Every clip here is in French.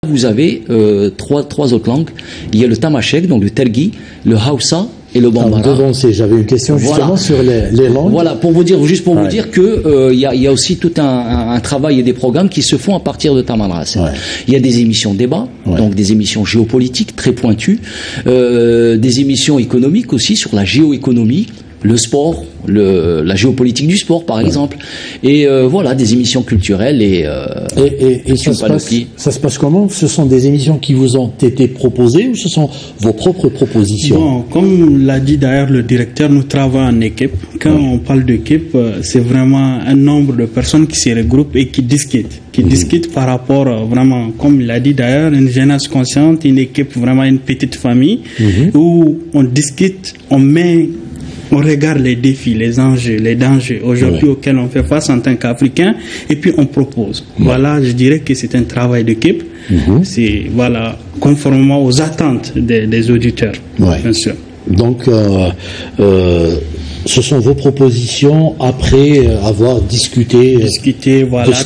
Vous avez trois autres langues. Il y a le tamashek, donc le telgi, le hausa et le bambara. J'avais une question justement sur les langues. Voilà, pour vous dire, vous dire que il y a aussi tout un travail et des programmes qui se font à partir de Tamanrasset. Il y a des émissions débat, donc des émissions géopolitiques très pointues, des émissions économiques aussi sur la géoéconomie, le sport, la géopolitique du sport par exemple, et voilà, des émissions culturelles et ça se passe comment? Ce sont des émissions qui vous ont été proposées ou ce sont vos propres propositions? Bon, comme l'a dit d'ailleurs le directeur, nous travaillons en équipe. Quand on parle d'équipe, c'est vraiment un nombre de personnes qui se regroupent et qui discutent par rapport vraiment, comme il l'a dit d'ailleurs, une jeunesse consciente, une équipe, vraiment une petite famille où on discute, on regarde les défis, les enjeux, les dangers aujourd'hui auxquels on fait face en tant qu'Africains, et puis on propose. Voilà, je dirais que c'est un travail d'équipe. C'est conformément aux attentes des auditeurs, bien sûr. Donc, ce sont vos propositions après avoir discuté de ce qui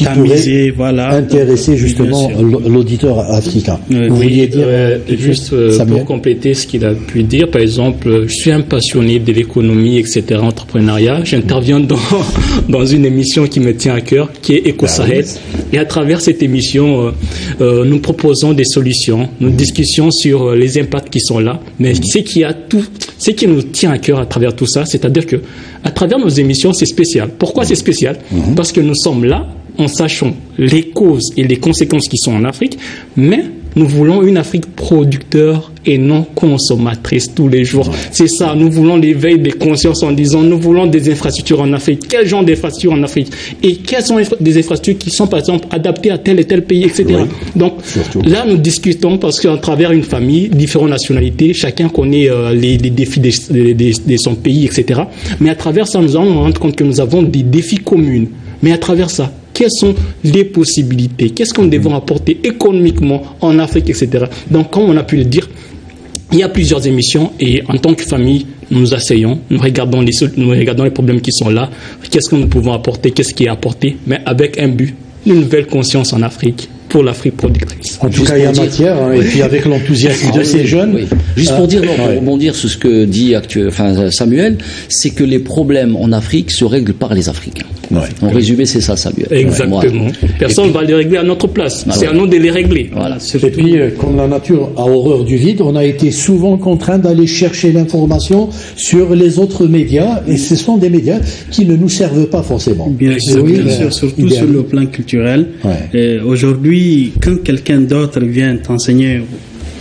pourrait intéresser justement l'auditeur africain. Vous vouliez dire juste pour compléter ce qu'il a pu dire, par exemple, je suis un passionné de l'économie, etc., entrepreneuriat. J'interviens dans une émission qui me tient à cœur, qui est Eco-Sahel. Et à travers cette émission, nous proposons des solutions, nous discutons sur les impacts qui sont là. Mais ce qui nous tient à cœur à travers tout ça, c'est-à-dire que à travers nos émissions, c'est spécial. Pourquoi c'est spécial? Parce que nous sommes là en sachant les causes et les conséquences qui sont en Afrique, mais nous voulons une Afrique producteur et non consommatrice tous les jours. C'est ça, nous voulons l'éveil des consciences en disant, nous voulons des infrastructures en Afrique. Quel genre d'infrastructures en Afrique? Et quelles sont des infrastructures qui sont, par exemple, adaptées à tel et tel pays, etc. Donc, là, nous discutons parce qu'à travers une famille, différentes nationalités, chacun connaît les défis de son pays, etc. Mais à travers ça, nous allons nous rendre compte que nous avons des défis communs. Mais à travers ça, quelles sont les possibilités? Qu'est-ce que nous devons apporter économiquement en Afrique, etc. Donc, comme on a pu le dire, il y a plusieurs émissions et en tant que famille, nous asseyons, nous regardons les problèmes qui sont là, qu'est-ce que nous pouvons apporter, qu'est-ce qui est apporté, mais avec un but, une nouvelle conscience en Afrique, pour l'Afrique productrice. En tout cas, il y a matière, et puis avec l'enthousiasme de ces jeunes. Juste pour dire, pour rebondir sur ce que dit Samuel, c'est que les problèmes en Afrique se règlent par les Africains. En résumé, c'est ça, Samuel. Exactement. Personne ne va les régler à notre place. C'est à nous de les régler. Et puis, comme la nature a horreur du vide, on a été souvent contraint d'aller chercher l'information sur les autres médias, et ce sont des médias qui ne nous servent pas forcément. Bien sûr, surtout sur le plan culturel. Aujourd'hui, quand quelqu'un d'autre vient t'enseigner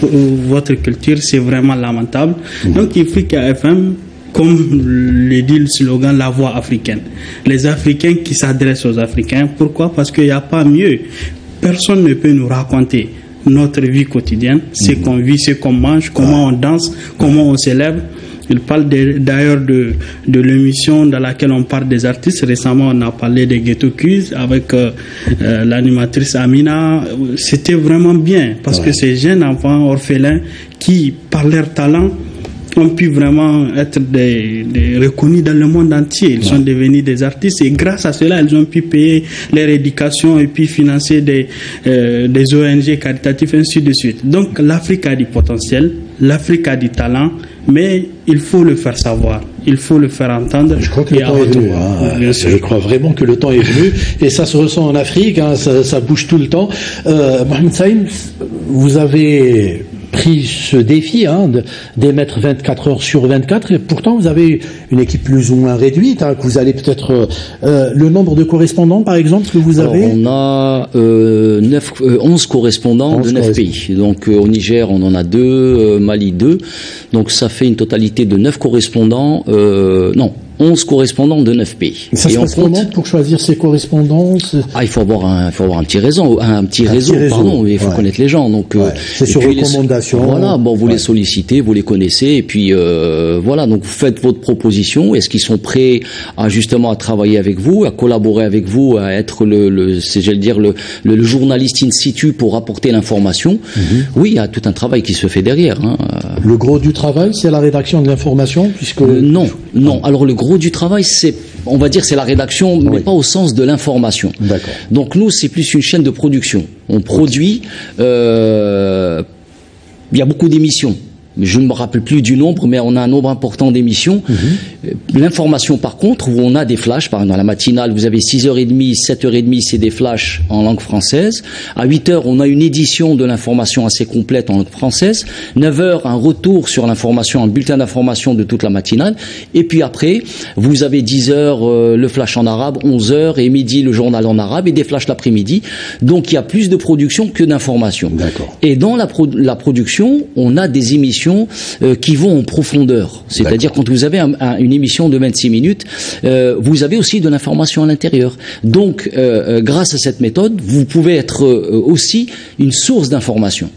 votre culture, c'est vraiment lamentable. Donc, Africa FM, comme le dit le slogan, la voix africaine. Les Africains qui s'adressent aux Africains. Pourquoi? Parce qu'il n'y a pas mieux. Personne ne peut nous raconter notre vie quotidienne, ce qu'on vit, ce qu'on mange, comment on danse, comment on s'élève. Il parle d'ailleurs de l'émission dans laquelle on parle des artistes. Récemment, on a parlé des Ghetto Quiz avec l'animatrice Amina. C'était vraiment bien parce que ces jeunes enfants orphelins qui, par leur talent, ont pu vraiment être reconnus dans le monde entier. Ils sont devenus des artistes et grâce à cela, ils ont pu payer leur éducation et puis financer des ONG caritatives, ainsi de suite. Donc l'Afrique a du potentiel, l'Afrique a du talent, mais il faut le faire savoir, il faut le faire entendre. Je crois que le temps est venu. Je crois vraiment que le temps est venu et ça se ressent en Afrique, ça bouge tout le temps. Mohamed Saïm, vous avez pris ce défi d'émettre 24 heures sur 24 et pourtant vous avez une équipe plus ou moins réduite, que vous allez peut-être le nombre de correspondants par exemple que vous avez. On a 11 correspondants de 9 pays. Donc au Niger on en a 2, Mali 2, donc ça fait une totalité de 9 correspondants, 11 correspondants de 9 pays. Ça se passe comment pour choisir ces correspondants? Il faut avoir un petit réseau, il faut connaître les gens. Donc c'est sur recommandation. Vous les sollicitez, vous les connaissez, et puis donc vous faites votre proposition. Est-ce qu'ils sont prêts à justement à travailler avec vous, à collaborer avec vous, à être le journaliste in situ pour apporter l'information? Oui, il y a tout un travail qui se fait derrière. Le gros du travail, c'est la rédaction de l'information, puisque non. Alors le gros du travail, c'est on va dire c'est la rédaction, mais pas au sens de l'information. Donc nous, c'est plus une chaîne de production. On produit, il y a beaucoup d'émissions. Je ne me rappelle plus du nombre, mais on a un nombre important d'émissions. L'information, par contre, où on a des flashs, par exemple, à la matinale, vous avez 6h30, 7h30, c'est des flashs en langue française. À 8h, on a une édition de l'information assez complète en langue française. 9h, un retour sur l'information, un bulletin d'information de toute la matinale. Et puis après, vous avez 10h, le flash en arabe, 11h, et midi, le journal en arabe, et des flashs l'après-midi. Donc, il y a plus de production que d'information. Et dans la production, on a des émissions qui vont en profondeur. C'est-à-dire quand vous avez une émission de 26 minutes, vous avez aussi de l'information à l'intérieur. Donc, grâce à cette méthode, vous pouvez être aussi une source d'information.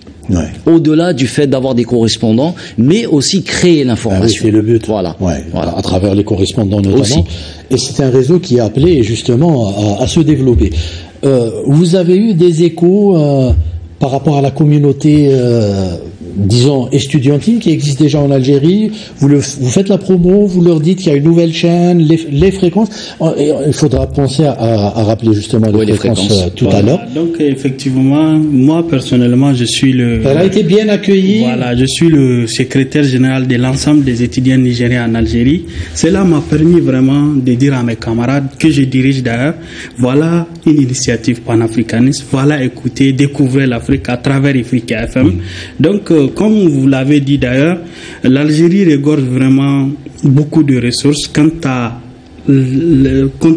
Au-delà du fait d'avoir des correspondants, mais aussi créer l'information. C'est le but. Voilà. À travers les correspondants notamment. Aussi. Et c'est un réseau qui est appelé justement à se développer. Vous avez eu des échos par rapport à la communauté disons estudiantine qui existe déjà en Algérie, vous faites la promo, vous leur dites qu'il y a une nouvelle chaîne, les fréquences, il faudra penser à rappeler justement les fréquences tout à l'heure. Donc effectivement, moi personnellement, je suis Elle a été bien accueillie. Voilà, je suis le secrétaire général de l'ensemble des étudiants nigériens en Algérie. Cela m'a permis vraiment de dire à mes camarades que je dirige d'ailleurs, voilà une initiative panafricaniste, voilà écouter, découvrir l'Afrique à travers Africa FM. Donc comme vous l'avez dit d'ailleurs, l'Algérie regorge vraiment beaucoup de ressources quant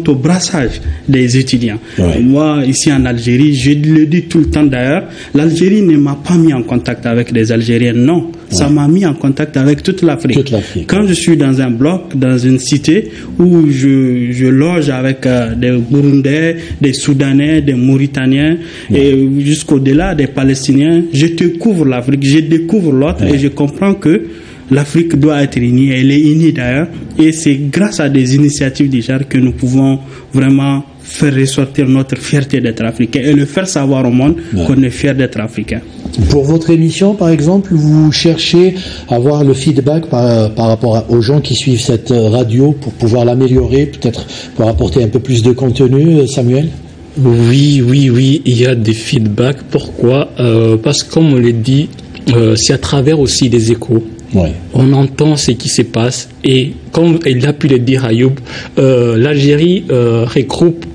au brassage des étudiants. Moi, ici en Algérie, je le dis tout le temps d'ailleurs, l'Algérie ne m'a pas mis en contact avec des Algériens, non. Ça m'a mis en contact avec toute l'Afrique. Quand je suis dans un bloc, dans une cité où je loge avec des Burundais, des Soudanais, des Mauritaniens et jusqu'au-delà des Palestiniens, je découvre l'Afrique, je découvre l'autre et je comprends que l'Afrique doit être unie, elle est unie d'ailleurs, et c'est grâce à des initiatives du genre que nous pouvons vraiment faire ressortir notre fierté d'être africain et le faire savoir au monde qu'on est fier d'être africain. Pour votre émission, par exemple, vous cherchez à avoir le feedback par rapport aux gens qui suivent cette radio pour pouvoir l'améliorer, peut-être pour apporter un peu plus de contenu, Samuel ? Oui, il y a des feedbacks. Pourquoi ? Parce que comme on l'a dit, c'est à travers aussi des échos. On entend ce qui se passe et comme il a pu le dire Ayoub, l'Algérie regroupe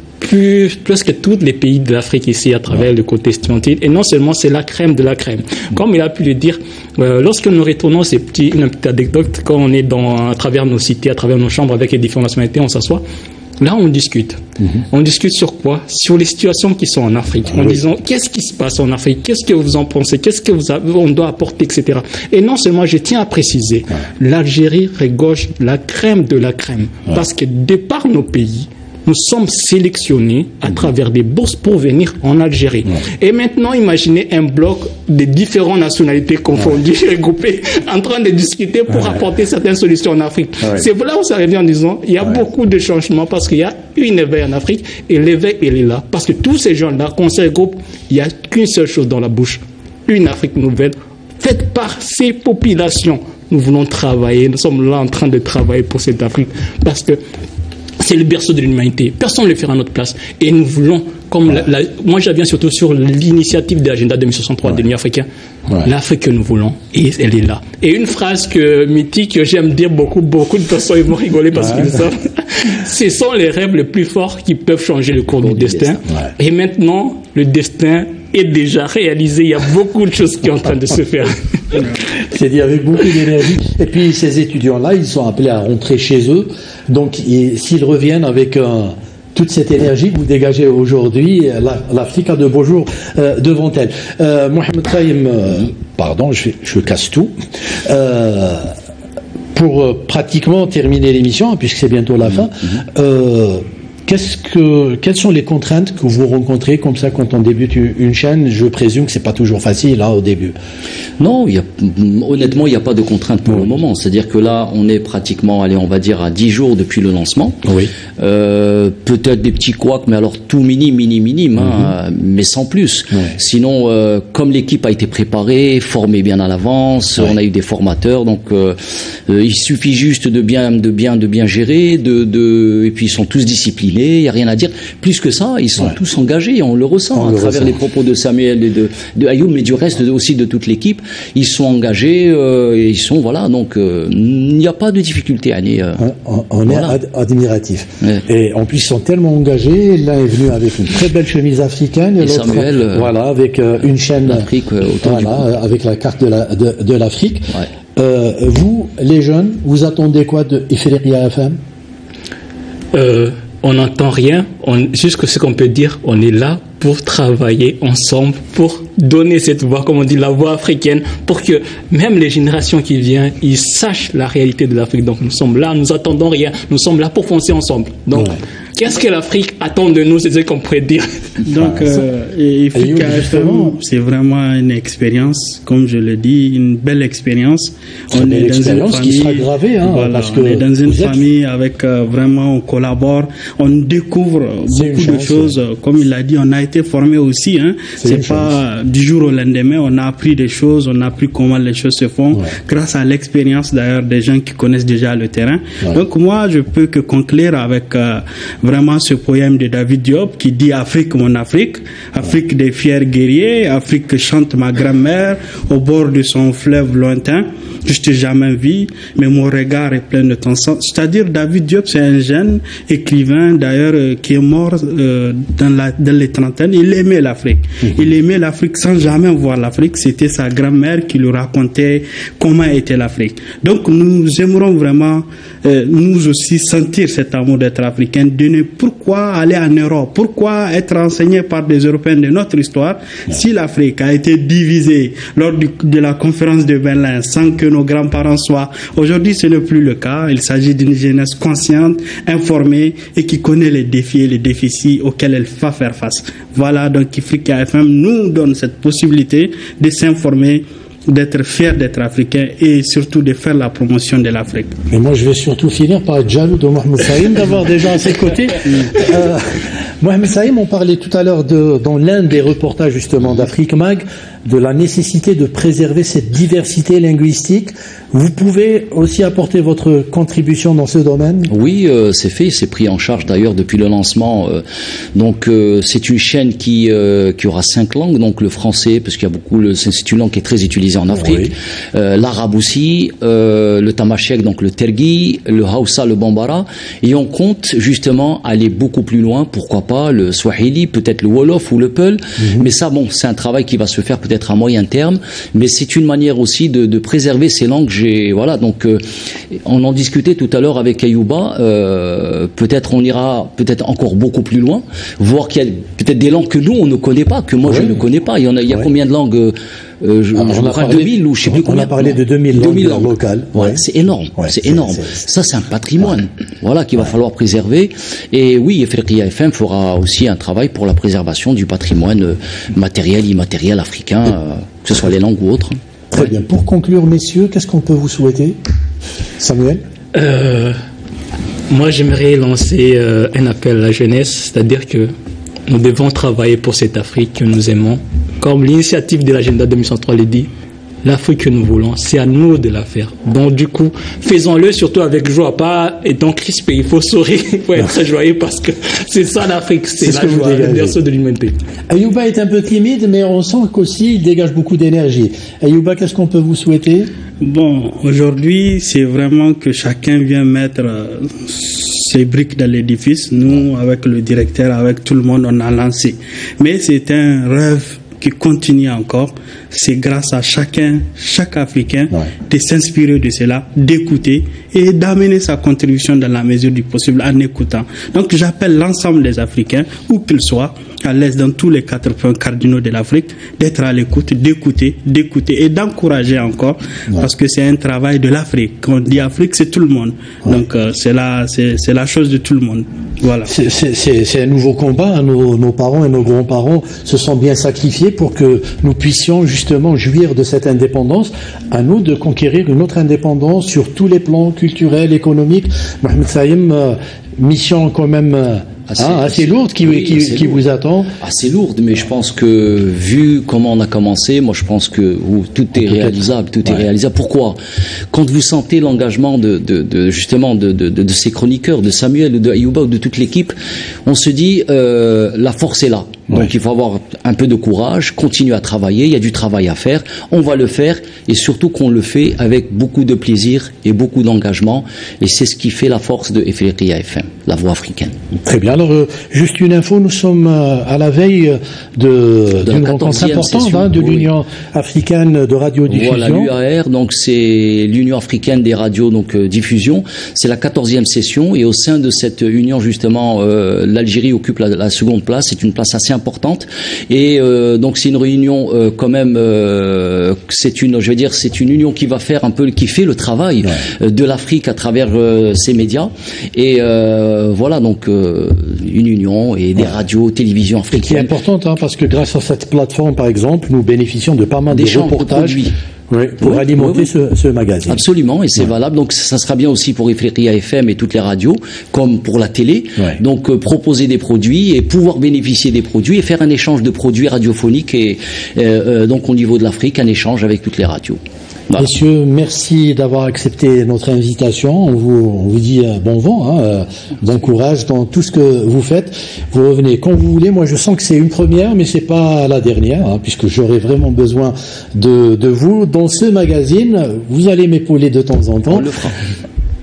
presque tous les pays de l'Afrique ici à travers le côté estudiantin et non seulement c'est la crème de la crème. Comme il a pu le dire, lorsque nous retournons une petite anecdote, quand on est à travers nos cités, à travers nos chambres avec les différentes nationalités, on s'assoit. Là, on discute. On discute sur quoi ? Sur les situations qui sont en Afrique. En disant, qu'est-ce qui se passe en Afrique ? Qu'est-ce que vous en pensez ? Qu'est-ce que on doit apporter, etc. Et non seulement, je tiens à préciser, l'Algérie regorge la crème de la crème. Parce que de par nos pays, nous sommes sélectionnés à travers des bourses pour venir en Algérie. Et maintenant, imaginez un bloc de différentes nationalités confondues, regroupées, en train de discuter pour apporter certaines solutions en Afrique. C'est là où ça revient en disant, il y a beaucoup de changements parce qu'il y a une éveil en Afrique et l'éveil, il est là. Parce que tous ces gens-là, qu'on se regroupe, il n'y a qu'une seule chose dans la bouche, une Afrique nouvelle, faite par ces populations. Nous voulons travailler, nous sommes là en train de travailler pour cette Afrique parce que c'est le berceau de l'humanité. Personne ne le fera à notre place. Et nous voulons, comme moi j'aviens surtout sur l'initiative de l'agenda 2063 de l'Union africaine, l'Afrique que nous voulons, et elle est là. Et une phrase mythique que j'aime dire beaucoup de personnes ils vont rigoler parce qu'ils savent. Ce sont les rêves les plus forts qui peuvent changer le cours du destin. Et maintenant, le destin est déjà réalisé. Il y a beaucoup de choses qui sont en train de se faire. C'est dit avec beaucoup d'énergie. Et puis ces étudiants-là, ils sont appelés à rentrer chez eux. Donc s'ils reviennent avec toute cette énergie que vous dégagez aujourd'hui, l'Afrique a de beaux jours devant elle. Mohamed Khaïm, pardon, je casse tout. Pour pratiquement terminer l'émission, puisque c'est bientôt la fin, Quelles sont les contraintes que vous rencontrez comme ça quand on débute une chaîne? Je présume que c'est pas toujours facile au début. Non, honnêtement, il n'y a pas de contraintes pour le moment. C'est-à-dire que là, on est pratiquement, on va dire à 10 jours depuis le lancement. Oui. Peut-être des petits couacs, mais alors tout minime, mais sans plus. Ouais. Sinon, comme l'équipe a été préparée, formée bien à l'avance, on a eu des formateurs, donc il suffit juste de bien gérer, et puis ils sont tous disciplinés, il n'y a rien à dire. Plus que ça, ils sont tous engagés, on le ressent à travers les propos de Samuel et de Ayoub, mais du reste aussi de toute l'équipe. Ils sont engagés, et ils sont, voilà, donc il n'y a pas de difficulté. On est admiratif. Ouais. Et en plus, ils sont tellement engagés. L'un est venu avec une très belle chemise africaine, et l'autre, voilà, avec une chaîne d'Afrique, avec la carte de l'Afrique. Ouais. Vous, les jeunes, vous attendez quoi de Ifriqiya FM? On n'entend rien. Juste ce qu'on peut dire, on est là pour travailler ensemble, pour donner cette voix, comme on dit, la voix africaine, pour que même les générations qui viennent, ils sachent la réalité de l'Afrique. Donc nous sommes là, nous attendons rien, nous sommes là pour foncer ensemble. Donc qu'est-ce que l'Afrique attend de nous, c'est ce qu'on pourrait dire. Donc Ifriqiya FM, c'est vraiment une expérience, comme je le dis, une belle expérience. On est dans une famille qui sera gravée, voilà, parce que on est dans une famille avec vraiment, on collabore, on découvre beaucoup de choses. Comme il l'a dit, on a été formé aussi. C'est pas du jour au lendemain. On a appris des choses, on a appris comment les choses se font, grâce à l'expérience d'ailleurs des gens qui connaissent déjà le terrain. Donc moi, je peux que conclure avec vraiment ce poème de David Diop qui dit Afrique, mon Afrique, Afrique des fiers guerriers, Afrique que chante ma grand-mère au bord de son fleuve lointain. Je t'ai jamais vu, mais mon regard est plein de ton sang. C'est-à-dire, David Diop, c'est un jeune écrivain, d'ailleurs, qui est mort dans les trentaines. Il aimait l'Afrique. Il aimait l'Afrique sans jamais voir l'Afrique. C'était sa grand-mère qui lui racontait comment était l'Afrique. Donc, nous aimerons vraiment, nous aussi, sentir cet amour d'être africain. Pourquoi aller en Europe? Pourquoi être enseigné par des Européens de notre histoire si l'Afrique a été divisée lors de la conférence de Berlin sans que nos grands-parents soient. Aujourd'hui, ce n'est plus le cas. Il s'agit d'une jeunesse consciente, informée et qui connaît les défis et les déficits auxquels elle va faire face. Voilà, donc Ifriqiya FM nous donne cette possibilité de s'informer, d'être fier d'être africain et surtout de faire la promotion de l'Afrique. Et moi, je vais surtout finir par être jaloux de Mohamed Saïm d'avoir déjà à ses côtés. Mohamed Saïm, on parlait tout à l'heure dans l'un des reportages justement d'Afrique Mag de la nécessité de préserver cette diversité linguistique. Vous pouvez aussi apporter votre contribution dans ce domaine? Oui, c'est fait, c'est pris en charge d'ailleurs depuis le lancement. Donc c'est une chaîne qui aura 5 langues, donc le français, parce qu'il y a beaucoup, c'est une langue qui est très utilisée en Afrique, l'arabe aussi, le tamashek, donc le tergui, le hausa, le bambara, et on compte justement aller beaucoup plus loin, pourquoi pas le swahili, peut-être le wolof ou le peul, mais ça bon, c'est un travail qui va se faire peut-être à moyen terme, mais c'est une manière aussi de préserver ces langues. Voilà, donc on en discutait tout à l'heure avec Ayouba, peut-être on ira peut-être encore beaucoup plus loin, voir qu'il y a peut-être des langues que nous on ne connaît pas, que moi je ne connais pas. Il y a combien de langues? On a parlé, 2000 ou je sais plus combien. On a parlé de 2000 langues locales. Ouais, c'est énorme, c'est énorme. Ça, c'est un patrimoine, voilà, qu'il va falloir préserver. Et oui, Ifriqiya FM fera aussi un travail pour la préservation du patrimoine matériel, immatériel africain, que ce soit les langues ou autres. Très bien. Pour conclure, messieurs, qu'est-ce qu'on peut vous souhaiter? Samuel? Moi, j'aimerais lancer un appel à la jeunesse, c'est-à-dire que nous devons travailler pour cette Afrique que nous aimons. Comme l'initiative de l'agenda 2103 le dit, l'Afrique que nous voulons, c'est à nous de la faire. Donc du coup, faisons-le surtout avec joie, pas étant crispé. Il faut sourire, il faut être joyeux parce que c'est ça l'Afrique, c'est la joie, le berceau de l'humanité. Ayouba est un peu timide, mais on sent qu'aussi il dégage beaucoup d'énergie. Ayouba, qu'est-ce qu'on peut vous souhaiter? Bon, aujourd'hui, c'est vraiment que chacun vient mettre ses briques dans l'édifice. Nous, avec le directeur, avec tout le monde, on a lancé. Mais c'est un rêve qui continue encore. C'est grâce à chaque Africain de s'inspirer de cela, d'écouter et d'amener sa contribution dans la mesure du possible en écoutant. Donc j'appelle l'ensemble des Africains, où qu'ils soient, à l'aise dans tous les 4 points cardinaux de l'Afrique, d'être à l'écoute, d'écouter et d'encourager encore, parce que c'est un travail de l'Afrique. Quand on dit Afrique, c'est tout le monde. Donc c'est la chose de tout le monde. Voilà. C'est un nouveau combat. Hein. Nos parents et nos grands-parents se sont bien sacrifiés pour que nous puissions justement jouir de cette indépendance. À nous de conquérir une autre indépendance sur tous les plans culturels, économiques. Mohamed Saïm, mission quand même assez lourde qui vous attend. Assez lourde, mais je pense que vu comment on a commencé, moi je pense que tout est réalisable, tout est réalisable. Pourquoi? Quand vous sentez l'engagement justement de ces chroniqueurs, de Samuel, de Ayouba, de toute l'équipe, on se dit la force est là. Donc il faut avoir un peu de courage, continuer à travailler, il y a du travail à faire, on va le faire, et surtout qu'on le fait avec beaucoup de plaisir et beaucoup d'engagement, et c'est ce qui fait la force de Ifriqiya FM, la voix africaine. Très bien, alors juste une info, nous sommes à la veille d'une rencontre importante de l'Union africaine de radiodiffusion. Voilà, l'UAR, donc c'est l'Union africaine des radios diffusion, c'est la 14e session, et au sein de cette union justement, l'Algérie occupe la seconde place, c'est une place assez importante, et donc c'est une réunion quand même, c'est une union qui va faire qui fait le travail de l'Afrique à travers ses médias, et voilà, donc une union et des radios, télévisions africaines. Qui est importante, parce que grâce à cette plateforme, par exemple, nous bénéficions de pas mal de reportages. Pour alimenter ce magazine. Absolument, et c'est valable. Donc ça sera bien aussi pour Ifriqiya FM et toutes les radios, comme pour la télé. Donc proposer des produits et pouvoir bénéficier des produits et faire un échange de produits radiophoniques et donc au niveau de l'Afrique, un échange avec toutes les radios. Voilà. Messieurs, merci d'avoir accepté notre invitation. On vous dit bon vent, bon courage dans tout ce que vous faites. Vous revenez quand vous voulez. Moi, je sens que c'est une première, mais c'est pas la dernière, puisque j'aurai vraiment besoin de vous dans ce magazine. Vous allez m'épauler de temps en temps. On le fera.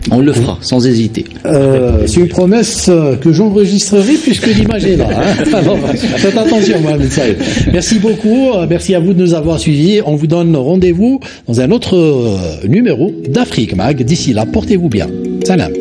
On le fera, sans hésiter. C'est une promesse que j'enregistrerai puisque l'image est là. Alors, faites attention, Mohamed Saïm. Merci beaucoup. Merci à vous de nous avoir suivis. On vous donne rendez-vous dans un autre numéro d'Afrique Mag. D'ici là, portez-vous bien. Salam.